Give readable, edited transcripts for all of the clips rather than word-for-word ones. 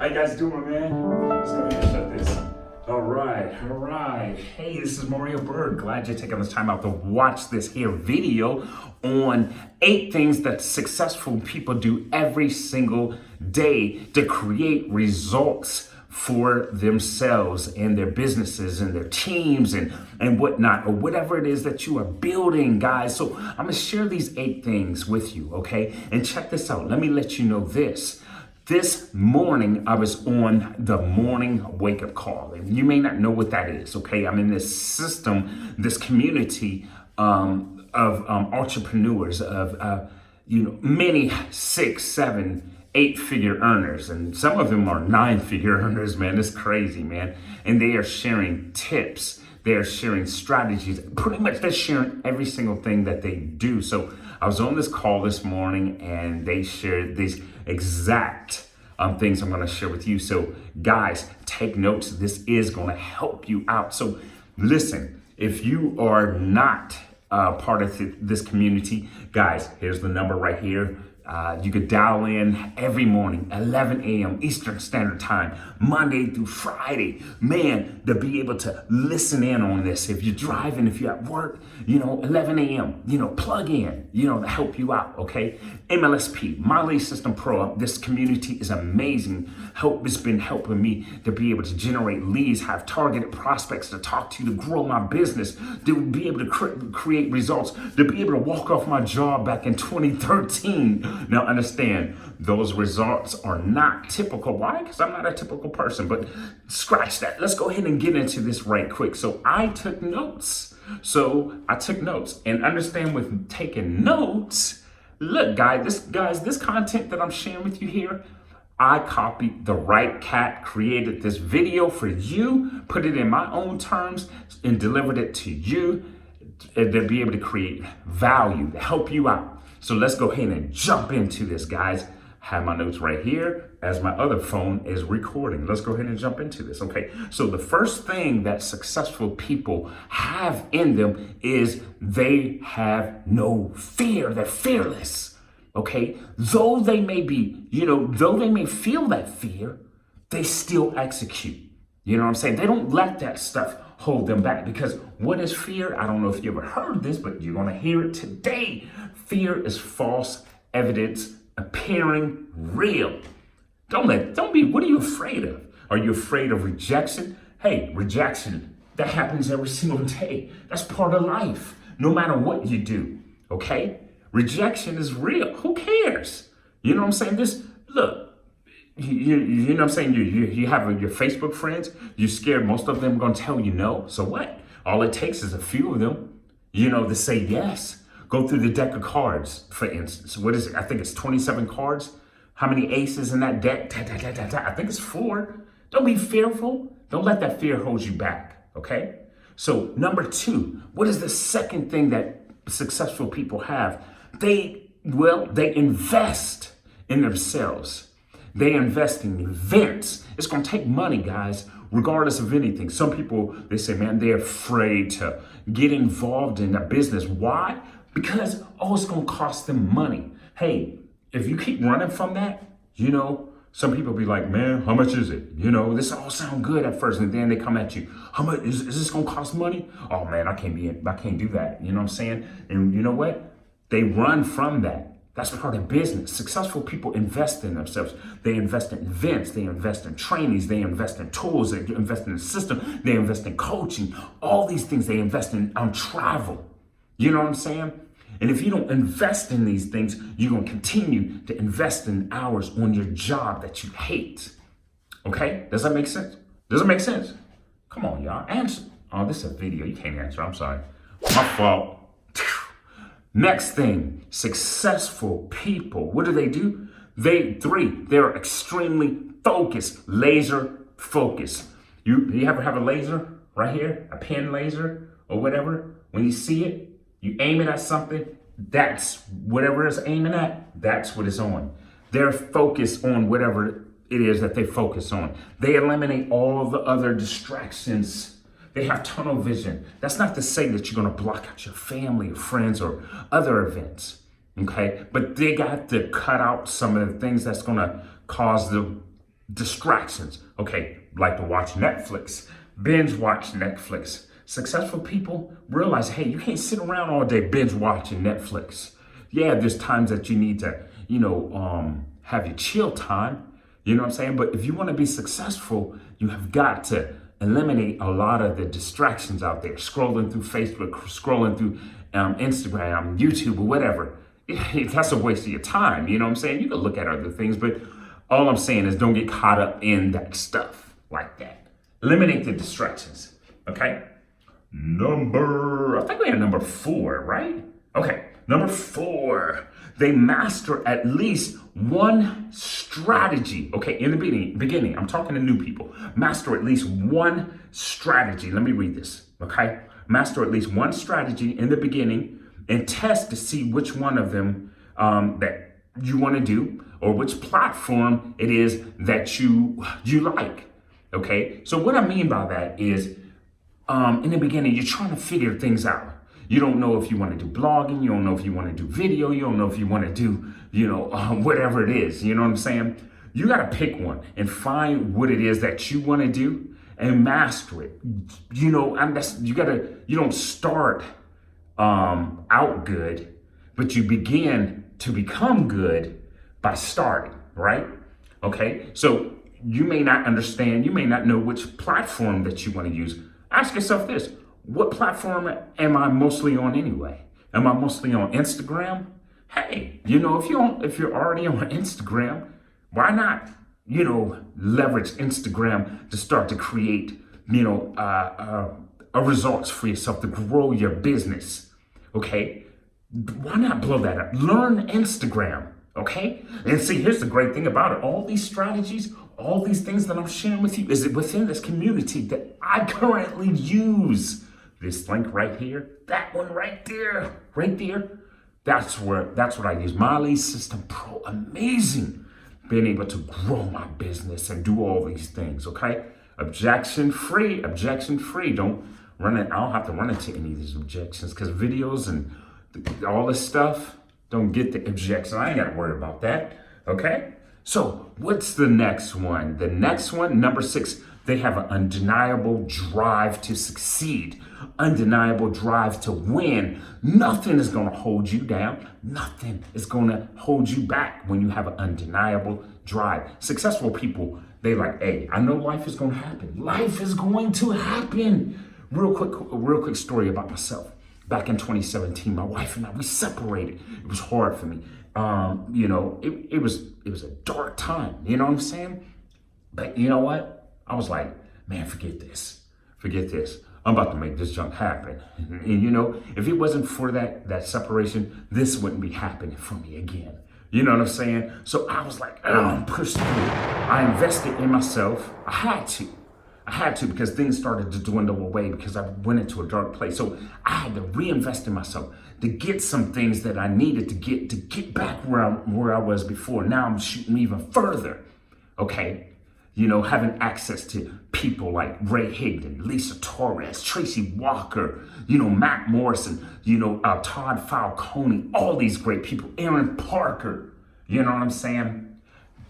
How you guys doing, man? Let's go ahead and shut this. All right. Hey, this is Byrd. Glad you're taking the time out to watch this here video on 8 things that successful people do every single day to create results for themselves and their businesses and their teams and whatnot, or whatever it is that you are building, guys. So I'm gonna share these 8 things with you, okay? And check this out. Let me let you know this. This morning, I was on the morning wake-up call. And you may not know what that is, okay? I'm in this system, this community of entrepreneurs, of many 6, 7, 8-figure earners. And some of them are 9-figure earners, man. It's crazy, man. And they are sharing tips. They're sharing strategies. Pretty much they're sharing every single thing that they do. So I was on this call this morning and they shared these exact things I'm going to share with you. So guys, take notes. This is going to help you out. So listen, if you are not part of this community, guys, here's the number right here. You could dial in every morning, 11 a.m. Eastern Standard Time, Monday through Friday, man, to be able to listen in on this. If you're driving, if you're at work, 11 a.m., plug in, to help you out, okay? MLSP, My Lead System Pro, this community is amazing. It's been helping me to be able to generate leads, have targeted prospects to talk to, to grow my business, to be able to create results, to be able to walk off my job back in 2013. Now understand, those results are not typical. Why? Because I'm not a typical person, but scratch that. Let's go ahead and get into this right quick. So I took notes. And understand with taking notes, look, this content that I'm sharing with you here, I copied the right cat, created this video for you, put it in my own terms, and delivered it to you to be able to create value, to help you out. So let's go ahead and jump into this, guys. Have my notes right here as my other phone is recording. Let's go ahead and jump into this, okay? So the first thing that successful people have in them is they have no fear. They're fearless, okay? Though they may feel that fear, they still execute. You know what I'm saying? They don't let that stuff hold them back, because what is fear? I don't know if you ever heard this, but you're gonna hear it today. Fear is false evidence appearing real. What are you afraid of? Are you afraid of rejection? Hey, rejection, that happens every single day. That's part of life, no matter what you do, okay? Rejection is real. Who cares? You know what I'm saying? You know what I'm saying? You have your Facebook friends, you're scared most of them are going to tell you no. So what? All it takes is a few of them, to say yes. Go through the deck of cards, for instance. What is it? I think it's 27 cards. How many aces in that deck? I think it's 4. Don't be fearful. Don't let that fear hold you back, okay? So number 2, what is the second thing that successful people have? They invest in themselves. They invest in events. It's going to take money, guys, regardless of anything. Some people, they say, man, they're afraid to get involved in a business. Why? Because, it's going to cost them money. Hey, if you keep running from that, some people be like, man, how much is it? This all sound good at first, and then they come at you. How much is this going to cost money? Oh man, I can't do that. You know what I'm saying? And you know what? They run from that. That's part of business. Successful people invest in themselves. They invest in events. They invest in trainings. They invest in tools. They invest in the system. They invest in coaching. All these things they invest in on travel. You know what I'm saying? And if you don't invest in these things, you're going to continue to invest in hours on your job that you hate. Okay? Does that make sense? Does it make sense? Come on, y'all. Answer. Oh, this is a video. You can't answer. I'm sorry. My fault. Next thing, successful people. What do? They're extremely focused, laser focused. You ever have a laser right here, a pen laser or whatever? When you see it, you aim it at something, that's whatever it's aiming at, that's what it's on. They're focused on whatever it is that they focus on. They eliminate all the other distractions. They have tunnel vision. That's not to say that you're going to block out your family or friends or other events, okay? But they got to cut out some of the things that's going to cause Distractions. Okay, like to watch Netflix, binge watch Netflix. Successful people realize, hey, you can't sit around all day binge watching Netflix. Yeah, there's times that you need to, have your chill time. You know what I'm saying? But if you want to be successful, you have got to eliminate a lot of the distractions out there. Scrolling through Facebook, scrolling through Instagram, YouTube, or whatever. That's a waste of your time. You know what I'm saying? You can look at other things, but all I'm saying is don't get caught up in that stuff like that. Eliminate the distractions. Okay? I think we had number 4, right? Okay, number 4. They master at least one strategy. Okay, in the beginning, I'm talking to new people. Master at least one strategy. Let me read this, okay? Master at least one strategy in the beginning and test to see which one of them that you want to do or which platform it is that you like, okay? So what I mean by that is in the beginning, you're trying to figure things out. You don't know if you want to do blogging. You don't know if you want to do video. You don't know if you want to do, whatever it is. You know what I'm saying? You got to pick one and find what it is that you want to do and master it. You don't start out good, but you begin to become good by starting, right? Okay. So you may not understand. You may not know which platform that you want to use. Ask yourself this. What platform am I mostly on anyway? Am I mostly on Instagram? Hey, if you're already on Instagram, why not, leverage Instagram to start to create, results for yourself to grow your business? Okay, why not blow that up? Learn Instagram. Okay, and see, here's the great thing about it. All these strategies, all these things that I'm sharing with you is within this community that I currently use. This link right here, that one right there, that's what I use. My Lead System Pro, amazing. Being able to grow my business and do all these things, okay? Objection free. Don't run it. I don't have to run into any of these objections because videos and all this stuff don't get the objection. I ain't got to worry about that, okay? So what's the next one? The next one, number 6, they have an undeniable drive to succeed, undeniable drive to win. Nothing is going to hold you down. Nothing is going to hold you back when you have an undeniable drive. Successful people, they like, hey, I know life is going to happen. Life is going to happen. Real quick story about myself. Back in 2017, my wife and I, we separated. It was hard for me. It was a dark time. You know what I'm saying? But you know what? I was like, man, forget this. I'm about to make this junk happen. And if it wasn't for that separation, this wouldn't be happening for me again. You know what I'm saying? So I was like, push through. I invested in myself. I had to because things started to dwindle away because I went into a dark place. So I had to reinvest in myself to get some things that I needed to get back where I was before. Now I'm shooting even further. Okay. Having access to people like Ray Higdon, Lisa Torres, Tracy Walker, Matt Morrison, Todd Falcone, all these great people, Aaron Parker, you know what I'm saying?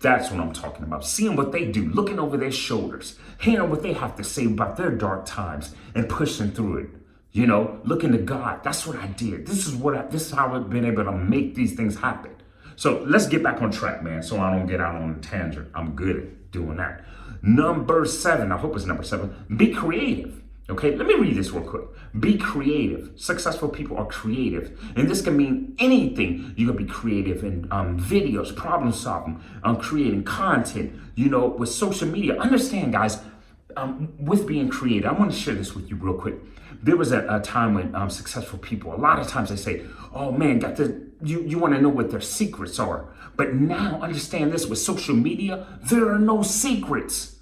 That's what I'm talking about. Seeing what they do, looking over their shoulders, hearing what they have to say about their dark times and pushing through it. Looking to God. That's what I did. This is how I've been able to make these things happen. So let's get back on track, man, so I don't get out on a tangent. I'm good at doing that. Number 7, I hope it's number 7, be creative. Okay, let me read this real quick. Be creative. Successful people are creative. And this can mean anything. You can be creative in videos, problem solving, creating content, with social media. Understand, guys, with being creative, I want to share this with you real quick. There was a time when successful people, a lot of times they say, oh man, you want to know what their secrets are. But now understand this, with social media, there are no secrets.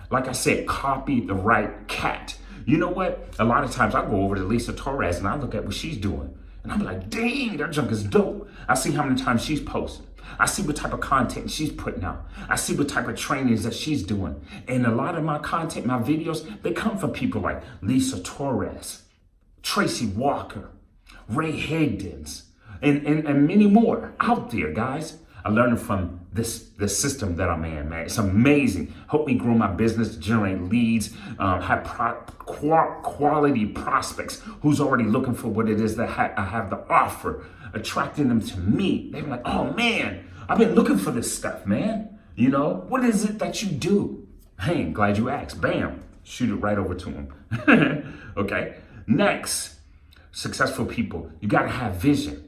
Like I said, copy the right cat. You know what? A lot of times I go over to Lisa Torres and I look at what she's doing. And I'm like, dang, that junk is dope. I see how many times she's posting. I see what type of content she's putting out. I see what type of trainings that she's doing. And a lot of my content, my videos, they come from people like Lisa Torres, Tracy Walker, Ray Higdons, and many more out there, guys. I learned it from this system that I'm in, man. It's amazing. Help me grow my business, generate leads, have quality prospects who's already looking for what it is that I have to offer, attracting them to me. They're like, oh man, I've been looking for this stuff, man. You know, what is it that you do? Hey, glad you asked. Bam, shoot it right over to them. Okay. Next, successful people, you got to have vision.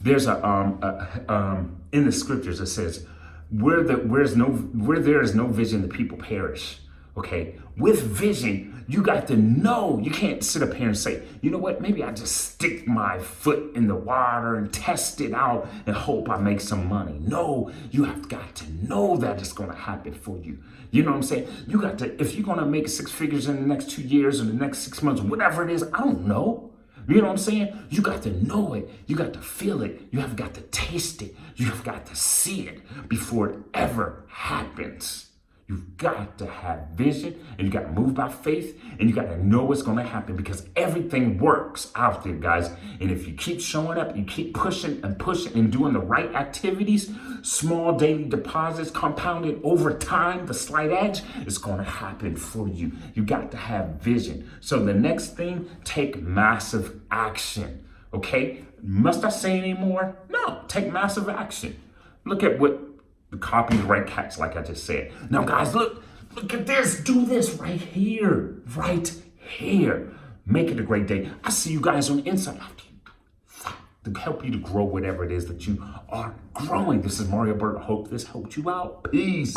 There's in the scriptures it says, where there is no vision, the people perish. Okay, with vision, you got to know. You can't sit up here and say, you know what, maybe I just stick my foot in the water and test it out and hope I make some money. No, you have got to know that it's going to happen for you. You know what I'm saying? You got to, if you're going to make 6 figures in the next 2 years or the next 6 months, whatever it is, I don't know. You know what I'm saying? You got to know it. You got to feel it. You have got to taste it. You have got to see it before it ever happens. You've got to have vision, and you got to move by faith, and you got to know what's going to happen, because everything works out there, guys. And if you keep showing up, you keep pushing and doing the right activities, small daily deposits compounded over time, the slight edge is going to happen for you. You got to have vision. So the next thing, take massive action. Okay? Must I say any more? No, take massive action. Look at what the copyright catch, like I just said. Now, guys, look at this. Do this right here. Make it a great day. I see you guys on the inside to help you to grow whatever it is that you are growing. This is Mario Byrd. I hope this helped you out. Peace.